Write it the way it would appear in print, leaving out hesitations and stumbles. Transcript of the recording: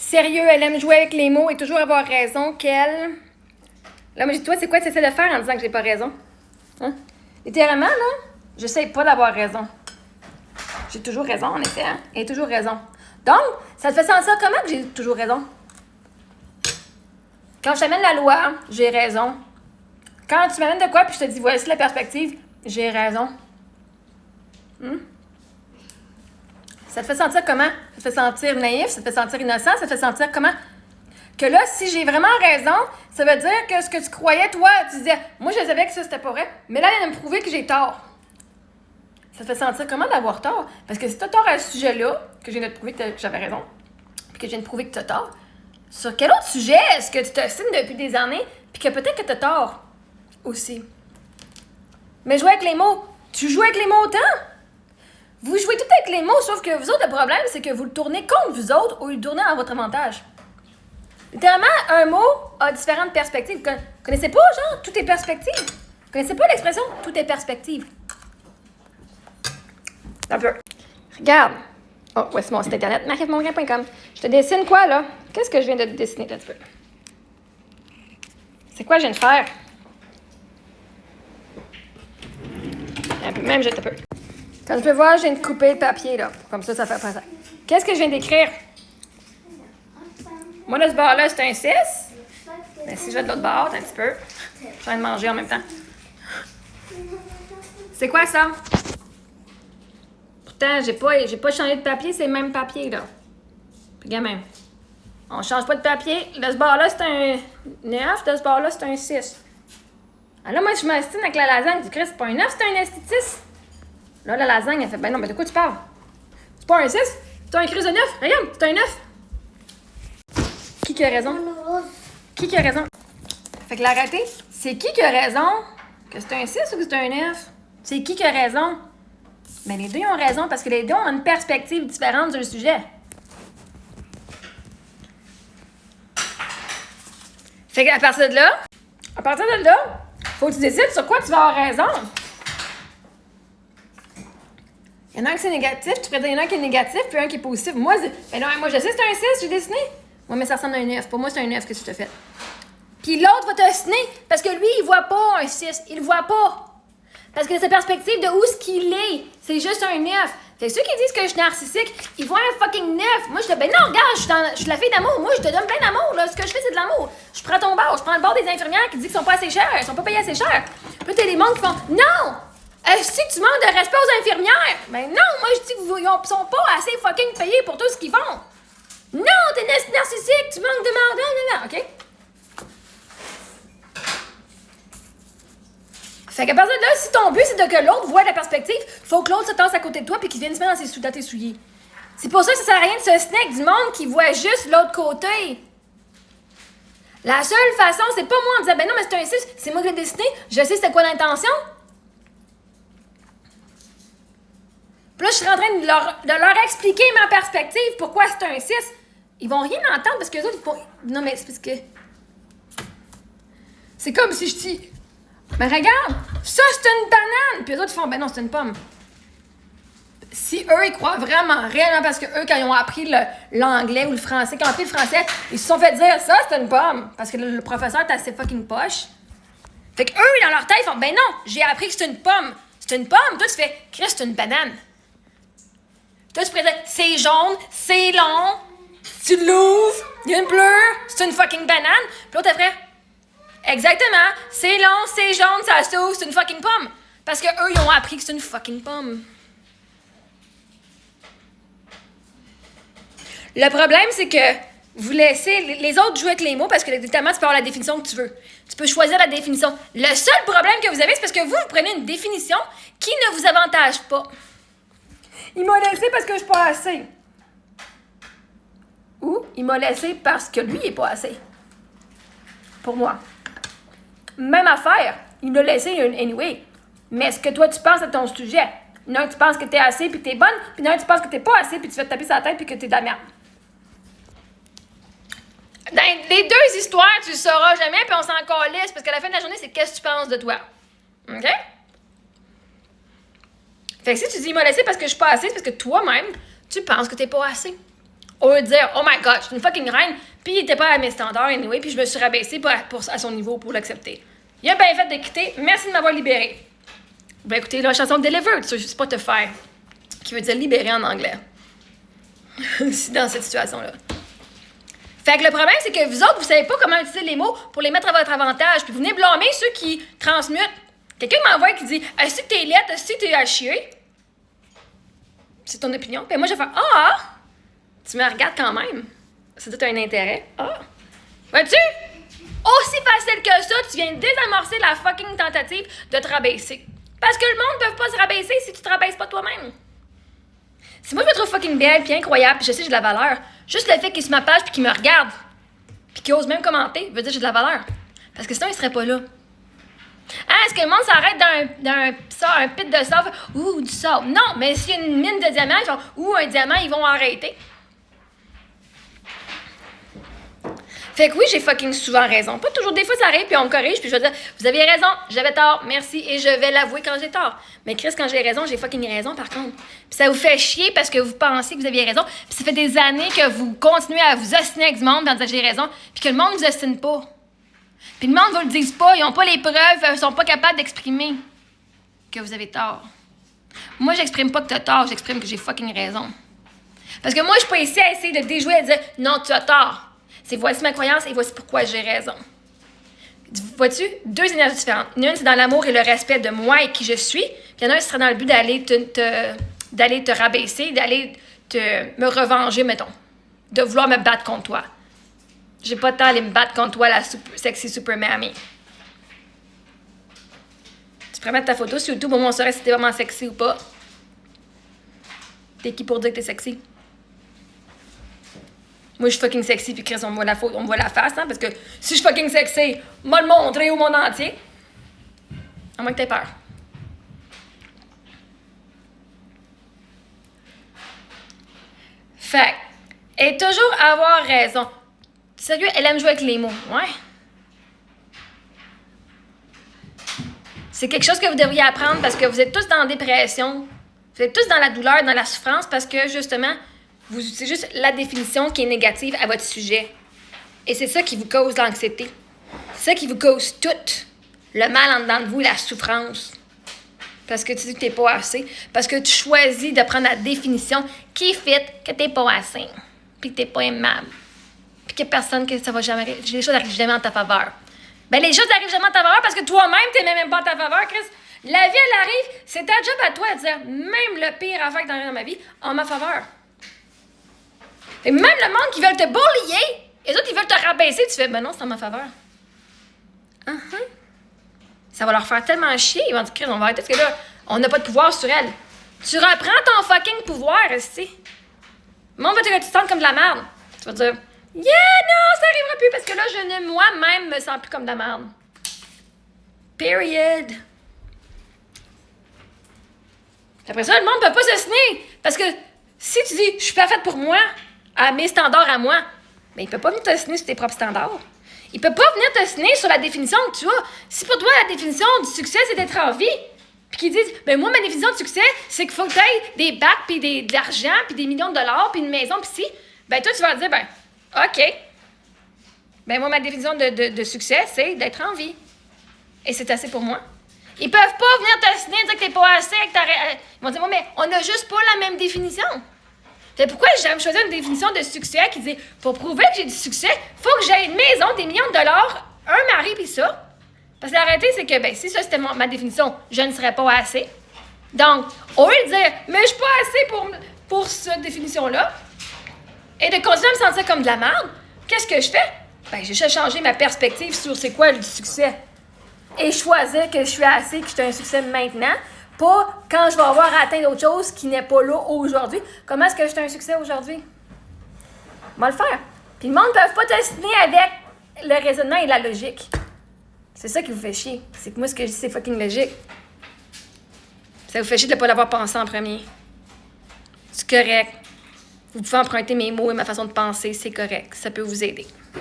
Sérieux, elle aime jouer avec les mots et toujours avoir raison qu'elle... Là, moi, toi, c'est quoi tu essaies de faire en disant que j'ai pas raison? Hein? Littéralement, là, je sais pas d'avoir raison. J'ai toujours raison, en effet, hein? Et toujours raison. Donc, ça te fait sentir comment que j'ai toujours raison? Quand je t'amène la loi, j'ai raison. Quand tu m'amènes de quoi puis je te dis voici la perspective, j'ai raison. Ça te fait sentir comment? Ça te fait sentir naïf, ça te fait sentir innocent, ça te fait sentir comment? Que là, si j'ai vraiment raison, ça veut dire que ce que tu croyais, toi, tu disais, moi je savais que ça c'était pas vrai, mais là, elle vient de me prouver que j'ai tort. Ça te fait sentir comment d'avoir tort? Parce que si tu as tort à ce sujet-là, que je viens de te prouver que j'avais raison, puis que je viens de prouver que tu as tort, sur quel autre sujet est-ce que tu t'ostines depuis des années, puis que peut-être que tu as tort aussi? Mais jouer avec les mots, tu joues avec les mots autant? Vous jouez tout avec les mots, sauf que vous autres, le problème, c'est que vous le tournez contre vous autres au lieu de le tourner à votre avantage. Littéralement, un mot a différentes perspectives. Vous connaissez pas, genre, tout est perspective? Vous connaissez pas l'expression « tout est perspective »? Un peu. Regarde. Oh, ouais, c'est mon site internet, marievmongrain.com. Je te dessine quoi, là? Qu'est-ce que je viens de te dessiner, là, un petit peu? C'est quoi je viens de faire? Un peu, même, je te peux. Comme tu peux voir, je viens de couper le papier, là. Comme ça fait pas ça. Qu'est-ce que je viens d'écrire? Moi, de ce bord-là, c'est un 6. Mais si je vais de l'autre bord, un petit peu. Je suis en train de manger en même temps. C'est quoi ça? Pourtant, j'ai pas changé de papier, c'est le même papier, là. Puis, gamin, on change pas de papier. De ce bord-là, c'est un 9. De ce bord-là, c'est un 6. Alors là, moi, je m'astine avec la lasagne. Du Christ, c'est pas un 9, c'est un esti-6. Là, la lasagne, elle fait, ben non, mais de quoi tu parles? C'est pas un 6, c'est un Christ de 9. Regarde, c'est un 9. Qui a raison? Qui a raison? Fait que l'arrêté, c'est qui a raison? Que c'est un 6 ou que c'est un 9? C'est qui a raison? Ben les deux ont raison parce que les deux ont une perspective différente sur le sujet. Fait qu'à partir de là, faut que tu décides sur quoi tu vas avoir raison. Il y en a un qui c'est négatif, tu pourrais dire il y en a un qui est négatif, puis un qui est positif. Moi, ben non, moi je sais c'est un 6, j'ai dessiné. Moi, mais ça ressemble à un 9. Pour moi, c'est un 9 que tu t'as fait. Puis l'autre va te dessiner parce que lui, il voit pas un 6. Il le voit pas. Parce que sa perspective de où ce qu'il est, c'est juste un 9. Fait que ceux qui disent que je suis narcissique, ils voient un fucking 9. Moi, je dis, ben non, regarde, je suis la fille d'amour. Moi, je te donne plein d'amour. Là. Ce que je fais, c'est de l'amour. Je prends ton bord. Je prends le bord des infirmières qui disent qu'ils sont pas assez chers. Ils sont pas payés assez cher. Puis là, t'as des mondes qui font, non! Est-ce que tu manques de respect aux infirmières? Ben non, moi, je dis qu'ils sont pas assez fucking payés pour tout ce qu'ils font. Non, t'es narcissique, tu manques de mandat, OK? Fait qu'à partir de là, si ton but, c'est que l'autre voit la perspective, faut que l'autre se tasse à côté de toi puis qu'il vienne se mettre dans tes souliers. C'est pour ça que ça sert à rien de se snack du monde qui voit juste l'autre côté. La seule façon, c'est pas moi en disant, ben non, mais c'est un 6, c'est moi qui l'ai dessiné, je sais c'était quoi l'intention. Puis là, je suis en train de leur expliquer ma perspective, pourquoi c'est un 6. Ils vont rien entendre parce que les autres, ils font... Non, mais c'est parce que... C'est comme si je dis... Mais regarde, ça, c'est une banane! Puis les autres, ils font... Ben non, c'est une pomme. Si eux, ils croient vraiment, réellement, parce que eux, quand ils ont appris l'anglais ou le français, quand ils ont appris le français, ils se sont fait dire, ça, c'est une pomme. Parce que le professeur est assez fucking poche. Fait que eux, dans leur tête, ils font... Ben non, j'ai appris que c'est une pomme. C'est une pomme. Toi, tu fais... Chris, c'est une banane. Toi, tu pourrais dire, c'est jaune, c'est long... Tu l'ouvres, il y a une pleure, c'est une fucking banane. Puis l'autre, elle ferait, exactement, c'est long, c'est jaune, ça s'ouvre, c'est une fucking pomme. Parce que eux, ils ont appris que c'est une fucking pomme. Le problème, c'est que vous laissez les autres jouer avec les mots parce que évidemment, tu peux avoir la définition que tu veux. Tu peux choisir la définition. Le seul problème que vous avez, c'est parce que vous prenez une définition qui ne vous avantage pas. Il m'a laissé parce que je suis pas assez. Ou il m'a laissé parce que lui, il n'est pas assez. Pour moi. Même affaire. Il l'a laissé anyway. Mais ce que toi, tu penses à ton sujet. Il y en a un, tu penses que t'es assez puis que t'es bonne. Puis il y en a un, tu penses que t'es pas assez puis tu vas te taper sur la tête puis que t'es de la merde. Dans les deux histoires, tu le sauras jamais puis on s'en calisse parce qu'à la fin de la journée, c'est qu'est-ce que tu penses de toi. OK? Fait que si tu dis il m'a laissé parce que je suis pas assez, c'est parce que toi-même, tu penses que t'es pas assez. Au lieu de dire, oh my god, je suis une fucking reine, puis il était pas à mes standards anyway, puis je me suis rabaissée à son niveau pour l'accepter. Il a bien fait de quitter, merci de m'avoir libérée. Vous pouvez écouter la chanson Delivered sur Spotify, qui veut dire libérer en anglais. Dans cette situation-là. Fait que le problème, c'est que vous autres, vous savez pas comment utiliser les mots pour les mettre à votre avantage, puis vous venez blâmer ceux qui transmutent. Quelqu'un m'envoie qui dit, est-ce que t'es laide, est-ce que t'es à chier? C'est ton opinion. Puis moi, je vais faire, ah! Tu me regardes quand même. C'est tout un intérêt. Ah! Vois-tu? Aussi facile que ça, tu viens de désamorcer la fucking tentative de te rabaisser. Parce que le monde ne peut pas se rabaisser si tu te rabaisses pas toi-même. Si moi je me trouve fucking belle, puis incroyable, puis je sais que j'ai de la valeur, juste le fait qu'il se ma page puis qu'il me regarde, puis qu'il ose même commenter, veut dire que j'ai de la valeur. Parce que sinon, il serait pas là. Ah, est-ce que le monde s'arrête dans un pit de sable? Ouh, du sable. Non, mais s'il y a une mine de diamants, ils font ouh, un diamant, ils vont arrêter. Fait que oui, j'ai fucking souvent raison. Pas toujours, des fois ça arrive, puis on me corrige, puis je vais dire, vous aviez raison, j'avais tort, merci, et je vais l'avouer quand j'ai tort. Mais Chris, quand j'ai raison, j'ai fucking raison par contre. Puis ça vous fait chier parce que vous pensez que vous aviez raison, puis ça fait des années que vous continuez à vous ostiner avec du monde en disant j'ai raison, puis que le monde vous ostine pas. Puis le monde vous le dise pas, ils ont pas les preuves, ils sont pas capables d'exprimer que vous avez tort. Moi, j'exprime pas que t'as tort, j'exprime que j'ai fucking raison. Parce que moi, je suis pas ici à essayer de déjouer et de dire non, tu as tort. C'est voici ma croyance et voici pourquoi j'ai raison. Vois-tu, deux énergies différentes. Une, c'est dans l'amour et le respect de moi et qui je suis. Puis il y en a un, ce serait dans le but d'aller te rabaisser, d'aller me revenger, mettons. De vouloir me battre contre toi. J'ai pas de temps à aller me battre contre toi, la sexy super mammy. Tu pourrais mettre ta photo sur YouTube, au moins on saurait si t'es vraiment sexy ou pas. T'es qui pour dire que t'es sexy? Moi, je suis fucking sexy, puis Chris, on me voit la face, hein, parce que si je suis fucking sexy, moi le montrer au monde entier. À moins que t'aies peur. Fait, et toujours avoir raison. Sérieux, elle aime jouer avec les mots, ouais. C'est quelque chose que vous devriez apprendre parce que vous êtes tous dans la dépression. Vous êtes tous dans la douleur, dans la souffrance, parce que, justement, vous utilisez juste la définition qui est négative à votre sujet. Et c'est ça qui vous cause l'anxiété. C'est ça qui vous cause tout le mal en dedans de vous, la souffrance. Parce que tu dis que t'es pas assez. Parce que tu choisis de prendre la définition qui fit que t'es pas assez. Puis que t'es pas aimable. Puis que personne, que ça va jamais... Les choses n'arrivent jamais en ta faveur. Ben les choses n'arrivent jamais en ta faveur parce que toi-même, t'aimais même pas en ta faveur, Chris. La vie, elle arrive, c'est ta job à toi de dire même le pire affaire que t'arrives dans ma vie en ma faveur. Et même le monde qui veut te bullier, les autres, ils veulent te rabaisser, tu fais, ben non, c'est en ma faveur. Ça va leur faire tellement chier, ils vont dire, Chris, on va arrêter parce que là, on n'a pas de pouvoir sur elle. Tu reprends ton fucking pouvoir, esti. Le monde va te dire que tu te sens comme de la merde. Tu vas dire, yeah, non, ça arrivera plus parce que là, je ne moi-même me sens plus comme de la merde. Period. Après ça, le monde ne peut pas se signer. Parce que si tu dis, je suis parfaite pour moi, à mes standards à moi, mais il ne peut pas venir te signer sur tes propres standards. Il ne peut pas venir te signer sur la définition que tu as. Si pour toi, la définition du succès, c'est d'être en vie, puis qu'ils disent, ben moi, ma définition de succès, c'est qu'il faut que tu aies des bacs, puis de l'argent, puis des millions de dollars, puis une maison, puis si, ben toi, tu vas dire, ben, OK. Ben moi, ma définition de succès, c'est d'être en vie. Et c'est assez pour moi. Ils peuvent pas venir te signer et dire que t'es pas assez, que ils vont dire, mais on n'a juste pas la même définition. C'est pourquoi j'ai choisi une définition de succès qui dit, pour prouver que j'ai du succès, faut que j'aie une maison, des millions de dollars, un mari, puis ça. Parce que la réalité, c'est que, ben, si ça c'était ma définition, je ne serais pas assez. Donc, au lieu de dire, mais je suis pas assez pour cette définition-là, et de continuer à me sentir comme de la merde, qu'est-ce que je fais? Ben, j'ai juste changé ma perspective sur c'est quoi le succès. Et choisir que je suis assez, que je suis un succès maintenant, pas quand je vais avoir atteint d'autres choses qui n'est pas là aujourd'hui. Comment est-ce que je suis un succès aujourd'hui? On va le faire. Puis le monde ne peut pas te signer avec le raisonnement et la logique. C'est ça qui vous fait chier. C'est que moi, ce que je dis, c'est fucking logique. Ça vous fait chier de ne pas l'avoir pensé en premier. C'est correct. Vous pouvez emprunter mes mots et ma façon de penser, c'est correct. Ça peut vous aider.